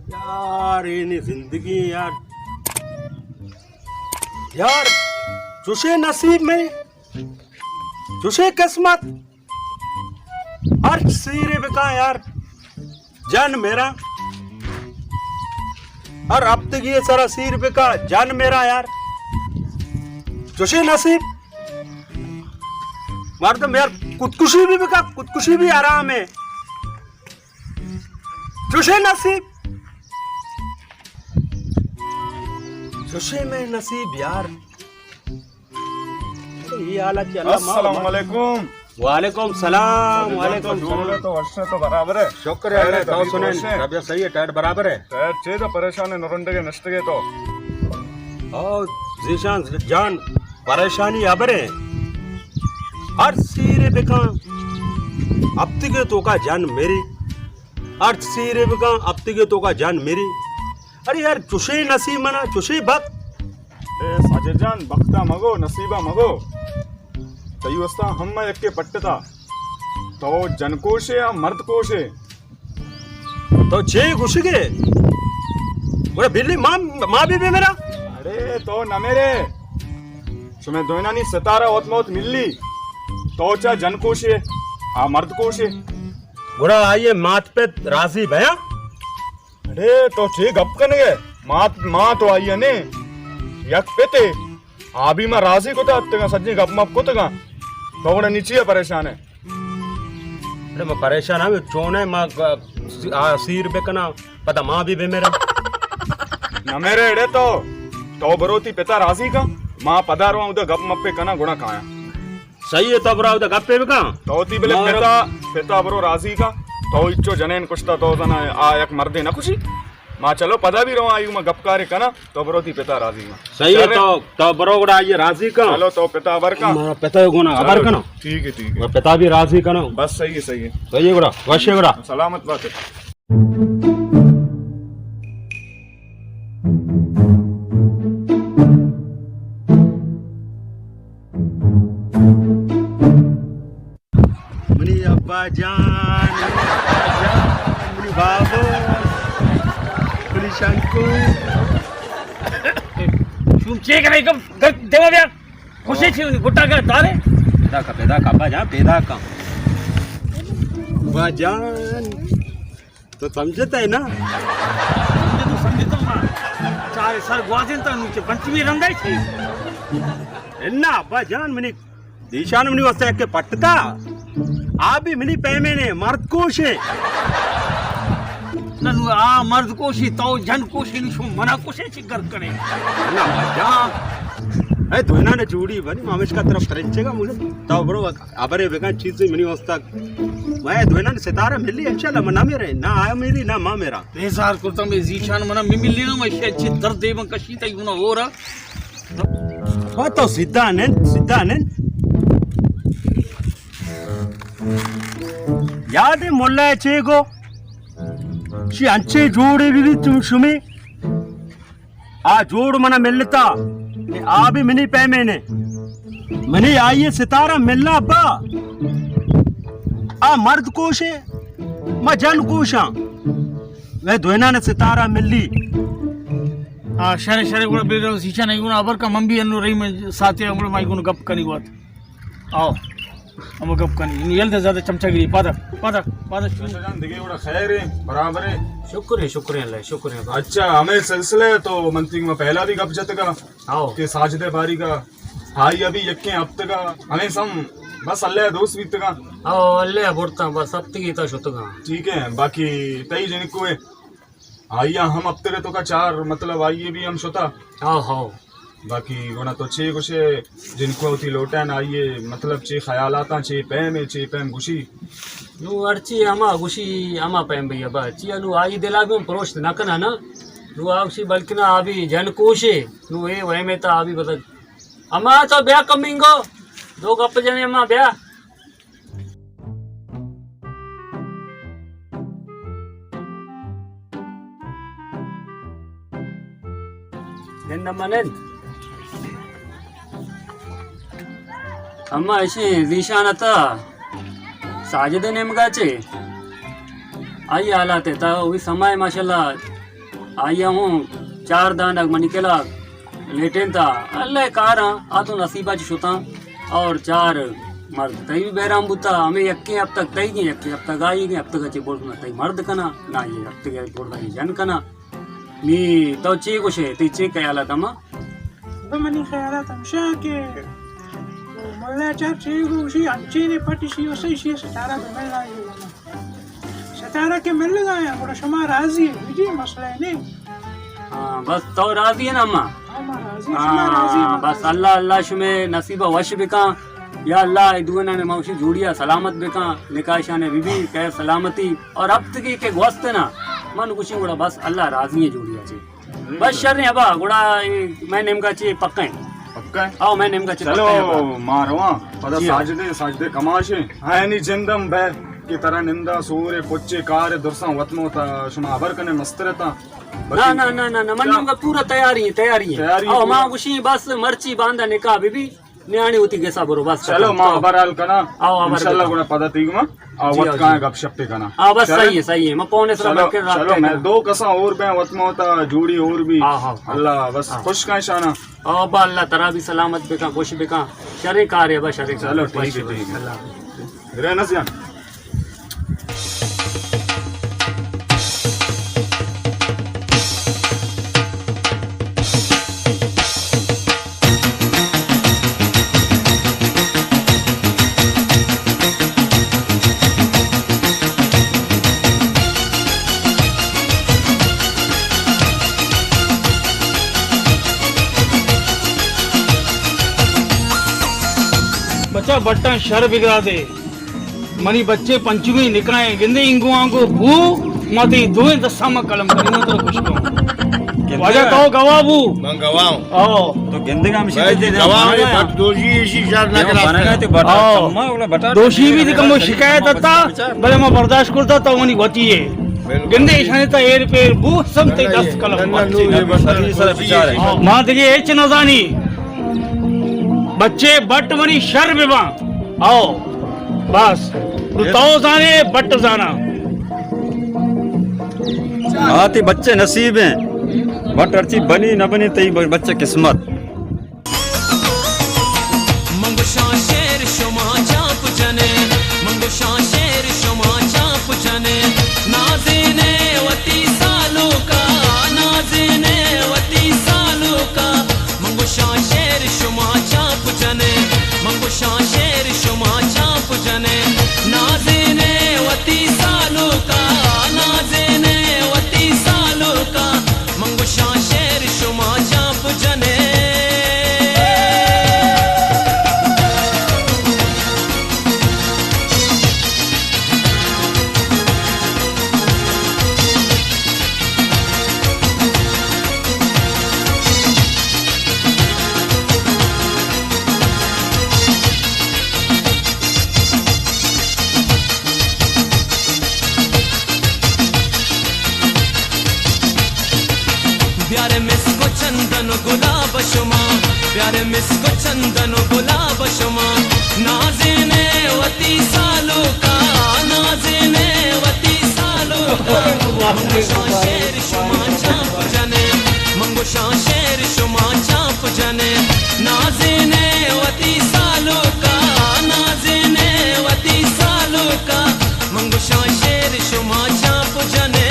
यार ये नहीं जिंदगी यार। यार जुशे नसीब में जुशे किस्मत हर सिरे बिका यार जान मेरा। और अब तक ये सारा सिर बिका जान मेरा यार। जुशे नसीब मार तो यार खुदकुशी भी बिका, खुदकुशी भी आराम है। जुशे नसीब जुशे में नसीब यार। ये हालत चला। अस्सलाम वालेकुम। वालेकुम सलाम। वालेकुम जोड़े तो वर्ष तो बराबर है। शुक्र है। तो सुने तबीयत सही है, टाइट बराबर है। टाइट छे तो परेशान है नरंडे नष्ट के तो और जीशान जान परेशानी अबरे हर सीरे बिका अब तक तो का जान मेरी। हर सीरे बिका अब तक तो का जान मेरी। अरे यार चुशे नसीब मना चुशे बक ए साजेजान बख्ता मगो नसीबा मगो सही वस्ता हम एक के पट्टता तो जनकोश है या मर्द कोश है तो छे घुस गए बोले बिल्ली माँ माँ भी मेरा। अरे तो न मेरे तुम्हें दोना नहीं सितारा ओत मौत मिली तो चा जनकोश है आ मर्द कोश है। बुरा आइए मात पे राजी भया। अरे तो ठीक गप कन गए माँ तो आई है ने यक पेते आभी मैं राजी को था तगा सज्जी गप मप को तगा तो बड़ा नीचे परेशान है। अरे मैं परेशान है चोने माँ सीर पे कना पता माँ भी मेरा न मेरे एड़े तो बरोती पिता राजी का माँ पधारवा उधर गप मप पे कना गुणा खाया सही है। तो बरा उधर गप्पे भी कहाँ तो ती बिले पिता बरो राजी का तो इच्चो जनेन कुछता तो जना आ एक मर्दे न खुशी माँ चलो पदा भी रहो आयु में गपकारे कना तो बरोती पिता राजी का सही है। तो बरो गुड़ा ये राजी का चलो तो पिता अबर का हमारा पिता गुना अबर का ना ठीक है पिता भी राजी का ना बस सही है सही है गुड़ा वश्य गुड़ा सलामत बात है। मनी अब्बा जान मनी बाबू मनी शंकू तुम चेक नहीं कब देवा भैया खुशी थी गुट्टा का तारे पेदा का अब्बा जान पेदा का अब्बा जान तो समझता है ना। तो समझता हूँ चाहे सर ग्वाजिन तो नीचे बंटी में रंदाई थी एन्ना अब्बा जान मनी दीशान मनी वस्ते के पट्टता आप भी मिनी पैमे ने मर्द कोश है ननु आ मर्द कोशी तो जन कोशी निशो मना कोशी चिकर करे ना मजा है दोना ने चूड़ी बनी मामेश का तरफ तरंचेगा मुझे तो ब्रो अबरे बेगा चीज से मिनी वस्ता मैं दोना ने सितारा मिली इंशाल्लाह मना मेरे ना आया मेरी ना मां मेरा बेजार करता मैं जीशान मना मिमिली ना मैं अच्छी दर्द देव कशी तई गुना हो रहा वो तो सीधा ने याद है मोल्ला चेगो शी अंचे जोड़े भी तुम शुमी आ जोड़ मना मिलता आ भी मिनी पैमे ने मनी आइए सितारा मिलना अब्बा आ मर्द कोश है मैं जन कोश हाँ वह दोना ने सितारा मिली आ शरे गुना बेरो जीशान आई गुना अबर का मम्मी अनु रही में साथे हमरो माई गुना गप कनी बात आओ हम गप कनी इन यल ज्यादा चमचागिरी पादा जान देखिए बड़ा खैर है बराबर है। शुक्र है अल्लाह शुक्र है। अच्छा हमें सिलसिले तो मंत्री में पहला भी गप जत का आओ के साजदे बारी का हाई अभी यक्के हफ्ते का हमें सम बस अल्लाह दोस्त बीत का आओ अल्लाह बोलता बस अब तक इतना शुतगा ठीक है बाकी तई जन को आइया हम हफ्ते के तो का चार मतलब आइए भी हम शुता आओ हाँ बाकी गोना तो छे कुछ जिनको होती लोटन आइए मतलब छे ख्यालाता छे पैम गुशी नु अर्ची अमा गुशी अमा पैम भैया बा ची अनु आई दिला भी प्रोस्ट न कना ना नु आवशी बल्कि ना अभी जन कोशे नु ए वह में ता अभी बता अमा तो ब्या कमिंगो दो गप जने अमा ब्या नमनन अम्मा ऐसे विशान आता साजिद नेमगाचे आई आला ते ता वी समय माशाल्लाह आया हूँ 4 दान मनी केला लेटेन था अल्लाह कार आ तो नसीबा शुता और 4 मर्द तई भी बहराम बुता हमें यक्के अब तक तई गए यक्के अब तक आई गए अब तक अच्छे बोल तई मर्द कना ना ये अब तक बोल ये जन कना नी तो चे कुछ है ती चे कयाला तमा बमनी खयालात हमशाके मल्लाच्या चेगुशी अंचेने पटिशी वसैशी सतारा पे मिल रहा सतारा के मिल गए बड़ा शमा राजी है जी मसला है नहीं हाँ बस तो राजी है ना अम्मा हम राजी शमा राजी हाँ बस अल्लाह अल्लाह शुमे नसीबा वश बिका या अल्लाह दुआना ने मौशी जोड़िया सलामत बिका निकाशा ने बीबी कह सलामती और अब तक के गोस्त ना मन कुछ गुड़ा बस अल्लाह राजी है जोड़िया चे बस शर ने अबा गुड़ा मैं नेमका चे पक्का है पक्का है आओ मैं नेमका चे चलो पक्का है मारवा पता साजदे कमाशे हायनी जिंदम बे की तरह निंदा सूर्य कोच्चे कार दुरसा वतनो ता शुमा अबर कने मस्तरता ना ना ना ना ना मन नेमका पूरा तैयारी है तैयारी आओ मां कुशी बस मर्ची बांधा निका बीबी न्याणी होती कैसा बरो बस चलो मां अबराल कना आओ अबर इंशाल्लाह गुड़ा पता तीगमा आ जी, वत का गपशप पे कना हाँ बस सही है मैं पौने सर चलो के चलो मैं 2 कसा और बे वतनो ता जूड़ी और भी हाँ, हाँ, हाँ। अल्लाह बस खुश का शाना अब्बा अल्लाह तरा भी सलामत बेका खुश बेका शरे कार है बस शरे चलो ठीक है अल्लाह रहना सियान बच्चा बट्टा शर बिगड़ा दे मनी बच्चे पंचमी निकाय गिंदे इंगुआ को भू मती दुए दसामा कलम करी तो कुछ को वाजा तो गवाबू मैं गवाऊं आओ तो गेंदे का मैं गवाऊं ये बट दोषी इसी शर्त ना करा आओ दोषी भी दिकमो शिकायत अता भले मैं बर्दाश्त करता तो वनी होती है गिंदे इशाने ता एर पेर भू सब ते 10 कलम ये बस मां तेरी एच न जानी बच्चे बट वनी शर बिवा आओ बस रुताओ जाने बट जाना हाँ ते बच्चे नसीब हैं बट अर्ची बनी न बनी तई बच्चे किस्मत मंगुशा शेर शुमा चाप जने मंगुशा शेर शुमा चाप जने नाज़िने वती सालों का नाज़िने वती सालों का मंगुशा शेर शुमा चाप जने मंगुशा शेर शुमा चाप जने नाज़िने वती सालों का नाज़िने वती सालों का मंगुशा शेर शुमा चाप जने प्यारे मिसको चंदन गुलाब शुमा प्यारे मिसको चंदन गुलाब शुमा नाज़िने वती सालों का नाज़िने वती सालों का मंगुशा शेर शुमा चाप जने मंगुशा शेर शुमा चाप जने नाज़िने वती सालों का नाज़िने वती सालों का मंगुशा शेर शुमा चाप जने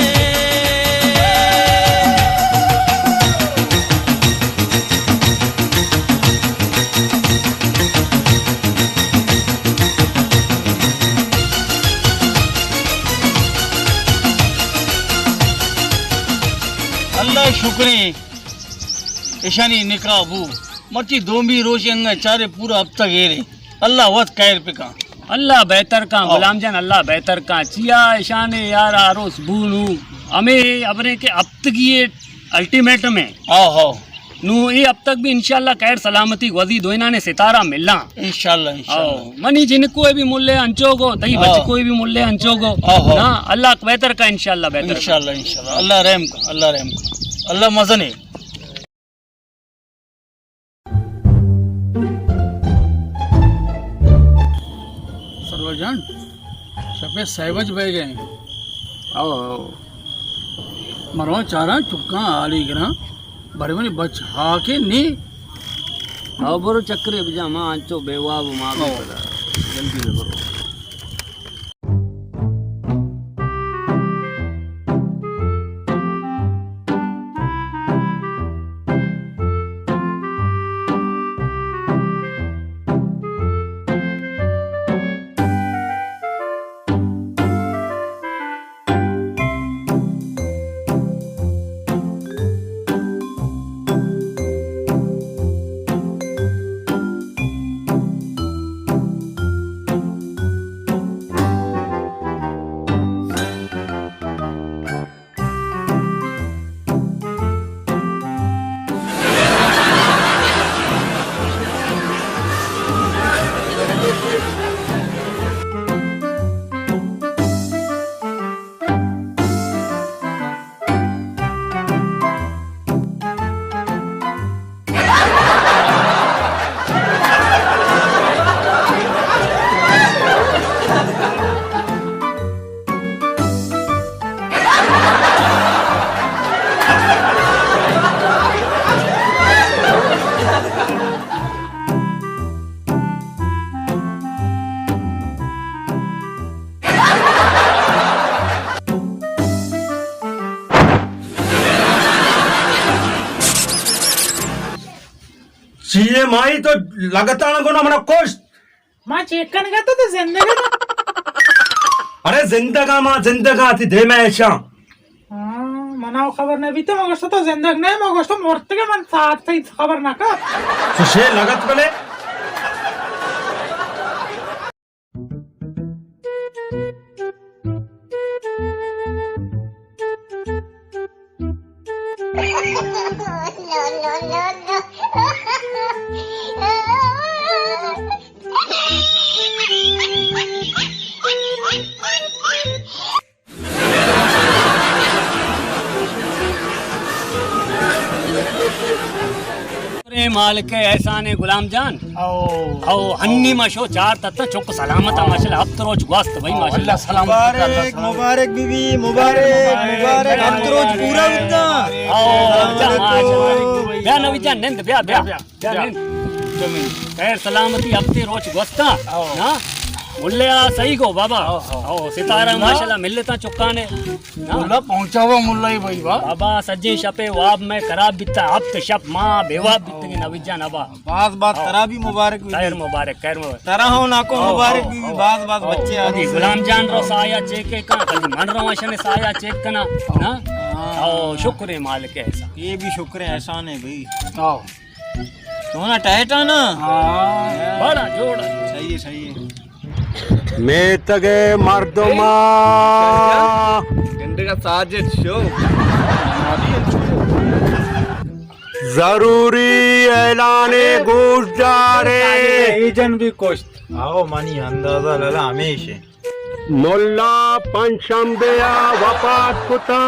अल्लाह शुक्रे ईशानी निकाबू मची दोमी रोशंग चारे पूरा अब तक हेरे अल्लाह वत कैर पे का अल्लाह बेहतर का गुलाम जान अल्लाह बेहतर का चिया ईशाने यार आरोस भूलू हमें अपने के अब तक ये अल्टीमेट में आओ हो नू ये अब तक भी इंशाल्लाह खैर सलामती वजी दोइना ने सितारा मिलना इंशाल्लाह आओ मनी जिनको भी मूल्य अंचोगो तई बच कोई भी मूल्य अंचोगो आओ। ना अल्लाह बेहतर का इंशाल्लाह बेहतर का। इंशाल्लाह अल्लाह रहम का अल्लाह मजने सरवजान सफेद साहिबज बह गए आओ आओ मरो चारा चुक्का आली गिरा बड़े बड़े बच हाके नी आओ बरो चक्रे बजा मां अंचो बेवाब मां जल्दी ले बरो चीए माई तो लगातार को ना मना कोश मां चेक करने गया तो जिंदगी अरे जिंदगा थी दे मैं ऐसा मनाओ खबर नहीं भी तो मगर तो जिंदगी नहीं मगर तो मरते के मन साथ ही खबर ना का सुशे लगत बले मालिक ऐसा ने गुलाम जान आओ हन्नी मशो चार तत्त चुक सलामत माशाल्लाह अब तो रोज वास्त भाई माशाल्लाह मुबारक मुबारक बीबी मुबारक मुबारक हम तो रोज पूरा उतना आओ ब्या नवी जान नंद ब्या ब्या नंद खैर सलामती अब ते रोज वास्ता ना मुल्ले सही को बाबा आओ सितारा माशाल्लाह मिलता चुकाने मुल्ला पहुंचावा मुल्ला ही भाई बा बाबा सज्जे शपे वाब में खराब बिता अब तो शप मां बेवाब बितगी नवीजान अबा बात बात तरा भी मुबारक खैर मुबारक तरा हो ना को मुबारक बीबी बात बात बच्चे आ कदी गुलाम जान रो साया चेक के का कदी मन रो वशने साया चेक कना ना आओ शुक्र है मालिक ऐसा ये भी शुक्र है एहसान है भाई आओ तो ना टहटा ना बड़ा जोड़ा सही है मैं तगे मर्दमा गंदे का साजिद शो जरूरी ऐलाने गोश जा रे एजन भी कोश्त आओ मानी अंदाजा लला हमेशा मुल्ला पंचम्बेया वफात कुता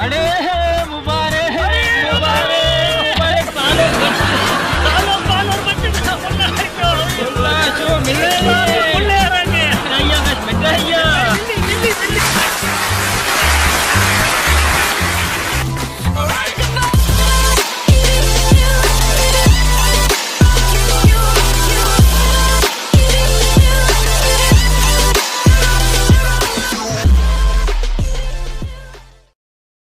अरे